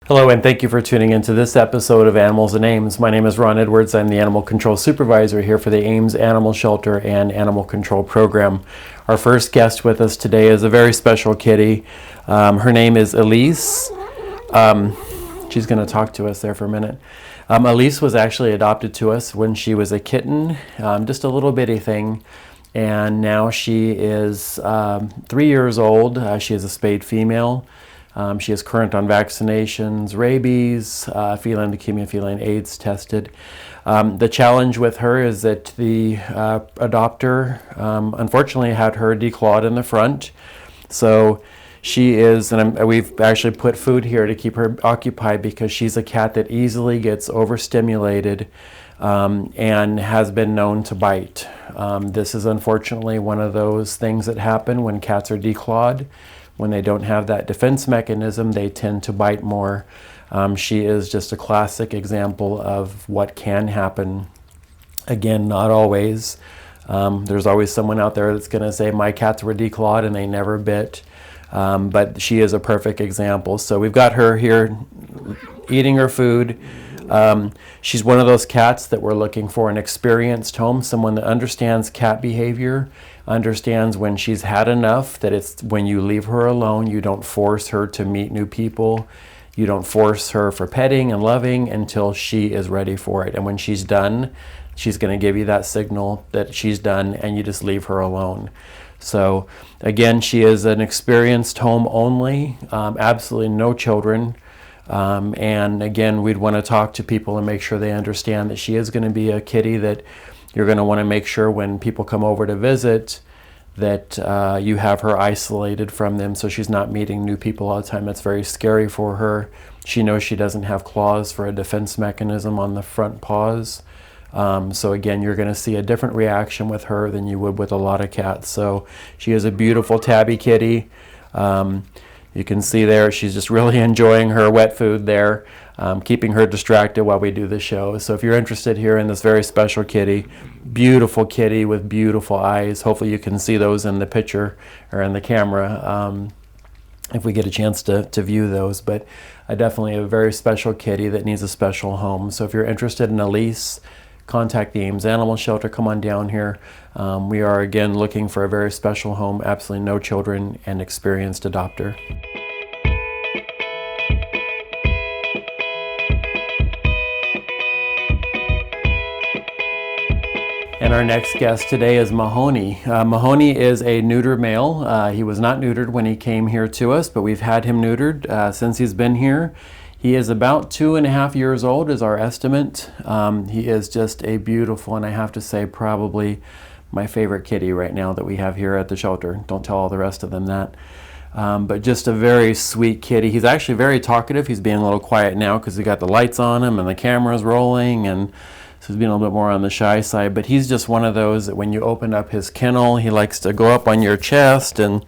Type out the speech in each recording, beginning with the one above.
Hello, and thank you for tuning into this episode of Animals and Ames. My name is Ron Edwards. I'm the Animal Control Supervisor here for the Ames Animal Shelter and Animal Control Program. Our first guest with us today is a very special kitty. Her name is Elise. She's going to talk to us there for a minute. Elise was actually adopted to us when she was a kitten, just a little bitty thing. And now she is 3 years old. She is a spayed female. She is current on vaccinations, rabies, feline leukemia, feline AIDS tested. The challenge with her is that the adopter unfortunately had her declawed in the front. So she is, and we've actually put food here to keep her occupied because she's a cat that easily gets overstimulated and has been known to bite. This is unfortunately one of those things that happen when cats are declawed. When they don't have that defense mechanism, they tend to bite more. She is just a classic example of what can happen. Again, not always. There's always someone out there that's going to say, my cats were declawed and they never bit. But she is a perfect example. So we've got her here eating her food. She's one of those cats that we're looking for an experienced home, someone that understands cat behavior, understands when she's had enough, that it's when you leave her alone, you don't force her to meet new people. You don't force her for petting and loving until she is ready for it. And when she's done, she's going to give you that signal that she's done, and you just leave her alone. So again, she is an experienced home only, absolutely no children. And again, we'd want to talk to people and make sure they understand that she is going to be a kitty that you're going to want to make sure when people come over to visit that you have her isolated from them so she's not meeting new people all the time. It's very scary for her. She knows she doesn't have claws for a defense mechanism on the front paws. So again, you're going to see a different reaction with her than you would with a lot of cats. So she is a beautiful tabby kitty. You can see there she's just really enjoying her wet food there, keeping her distracted while we do the show. So if you're interested here in this very special kitty, beautiful kitty with beautiful eyes, hopefully you can see those in the picture or in the camera if we get a chance to view those. But definitely a very special kitty that needs a special home. So if you're interested in Elise, contact the Ames Animal Shelter. Come on down here. We are again looking for a very special home, absolutely no children, and experienced adopter. And our next guest today is Mahoney. Mahoney is a neutered male. He was not neutered when he came here to us, but we've had him neutered since he's been here. He is about 2.5 years old is our estimate. He is just a beautiful, and I have to say probably my favorite kitty right now that we have here at the shelter. Don't tell all the rest of them that. But just a very sweet kitty. He's actually very talkative. He's being a little quiet now because we got the lights on him and the camera's rolling, and so he's being a little bit more on the shy side. But he's just one of those that when you open up his kennel, he likes to go up on your chest and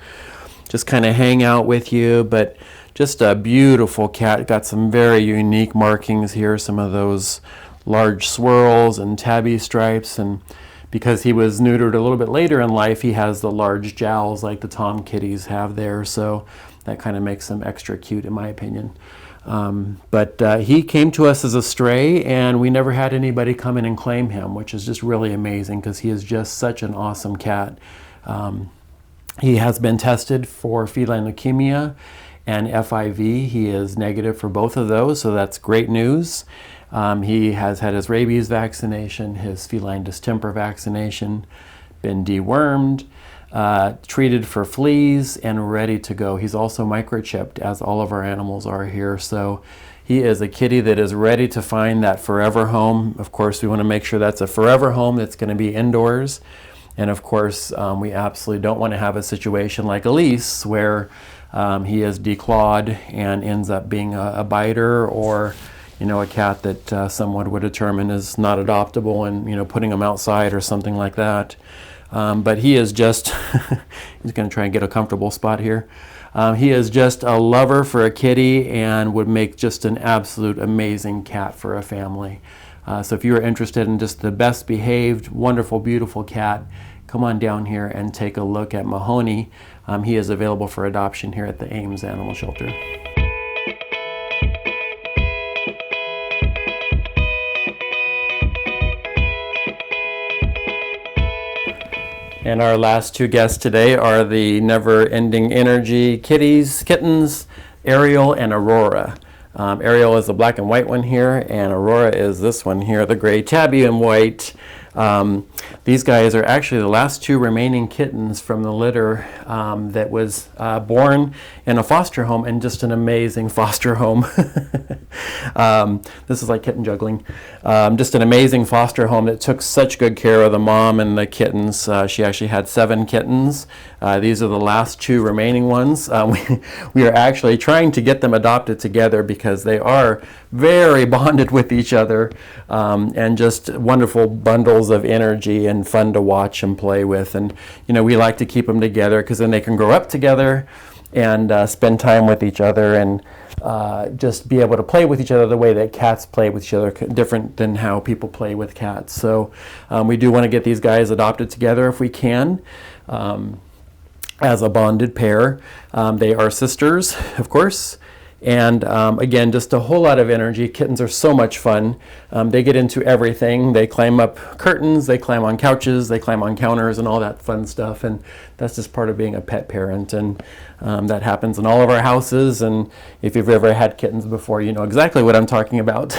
just kind of hang out with you. But just a beautiful cat. Got some very unique markings here, some of those large swirls and tabby stripes. And because he was neutered a little bit later in life, he has the large jowls like the tom kitties have there. So that kind of makes him extra cute in my opinion. But he came to us as a stray, and we never had anybody come in and claim him, which is just really amazing because he is just such an awesome cat. He has been tested for feline leukemia and FIV. He is negative for both of those, so that's great news. He has had his rabies vaccination, his feline distemper vaccination, been dewormed, treated for fleas, and ready to go. He's also microchipped, as all of our animals are here. So he is a kitty that is ready to find that forever home. Of course, we want to make sure that's a forever home that's going to be indoors. And of course, we absolutely don't want to have a situation like Elise where he is declawed and ends up being a biter, or a cat that someone would determine is not adoptable and putting him outside or something like that. But he is just he's going to try and get a comfortable spot here. He is just a lover for a kitty and would make just an absolute amazing cat for a family. So if you're interested in just the best behaved, wonderful, beautiful cat, come on down here and take a look at Mahoney. He is available for adoption here at the Ames Animal Shelter. And our last two guests today are the never-ending energy kittens, Ariel and Aurora. Ariel is the black and white one here, and Aurora is this one here, the gray tabby and white. These guys are actually the last two remaining kittens from the litter that was born in a foster home, and just an amazing foster home. This is like kitten juggling. Just an amazing foster home that took such good care of the mom and the kittens. She actually had 7 kittens. These are the last 2 remaining ones. We are actually trying to get them adopted together because they are very bonded with each other, and just wonderful bundles of energy and fun to watch and play with. And we like to keep them together because then they can grow up together and spend time with each other, and just be able to play with each other the way that cats play with each other, different than how people play with cats. So we do want to get these guys adopted together if we can, as a bonded pair. They are sisters, of course. And again, just a whole lot of energy. Kittens are so much fun. They get into everything. They climb up curtains, they climb on couches, they climb on counters and all that fun stuff. And that's just part of being a pet parent. And that happens in all of our houses. And if you've ever had kittens before, you know exactly what I'm talking about.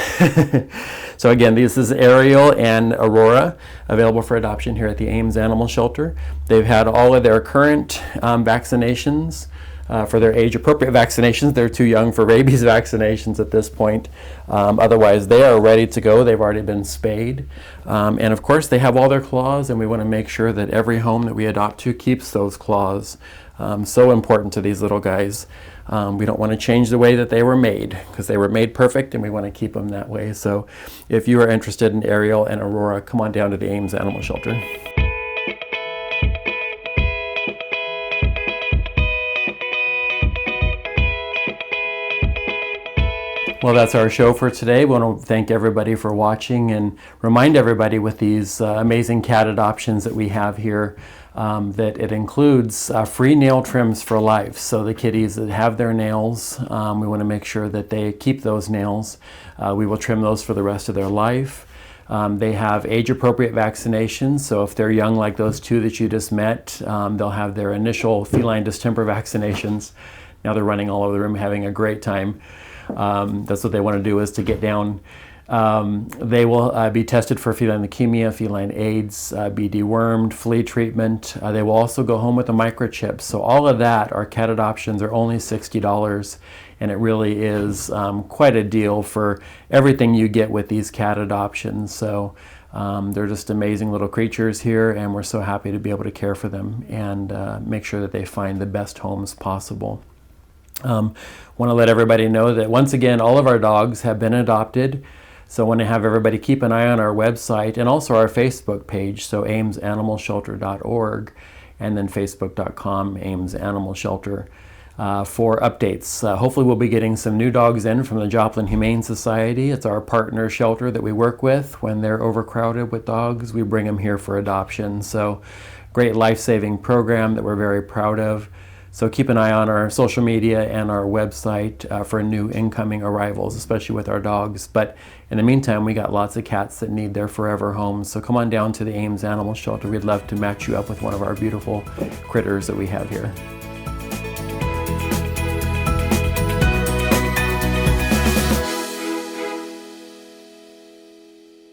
So again, this is Ariel and Aurora, available for adoption here at the Ames Animal Shelter. They've had all of their current vaccinations. For their age-appropriate vaccinations. They're too young for rabies vaccinations at this point. Otherwise, they are ready to go. They've already been spayed. And of course, they have all their claws, and we want to make sure that every home that we adopt to keeps those claws. So important to these little guys. We don't want to change the way that they were made, because they were made perfect, and we want to keep them that way. So if you are interested in Ariel and Aurora, come on down to the Ames Animal Shelter. Well, that's our show for today. We want to thank everybody for watching, and remind everybody with these amazing cat adoptions that we have here, that it includes free nail trims for life. So the kitties that have their nails, we want to make sure that they keep those nails. We will trim those for the rest of their life. They have age-appropriate vaccinations, so if they're young like those 2 that you just met, they'll have their initial feline distemper vaccinations. Now they're running all over the room having a great time. That's what they want to do, is to get down. They will be tested for feline leukemia, feline AIDS, be dewormed, flea treatment. They will also go home with a microchip. So all of that, our cat adoptions are only $60, and it really is quite a deal for everything you get with these cat adoptions. So they're just amazing little creatures here, and we're so happy to be able to care for them and make sure that they find the best homes possible. Want to let everybody know that once again, all of our dogs have been adopted. So I want to have everybody keep an eye on our website and also our Facebook page, so amesanimalshelter.org, and then facebook.com, Ames Animal Shelter, for updates. Hopefully we'll be getting some new dogs in from the Joplin Humane Society. It's our partner shelter that we work with. When they're overcrowded with dogs, we bring them here for adoption. So great life-saving program that we're very proud of. So keep an eye on our social media and our website for new incoming arrivals, especially with our dogs. But in the meantime, we got lots of cats that need their forever homes. So come on down to the Ames Animal Shelter. We'd love to match you up with one of our beautiful critters that we have here.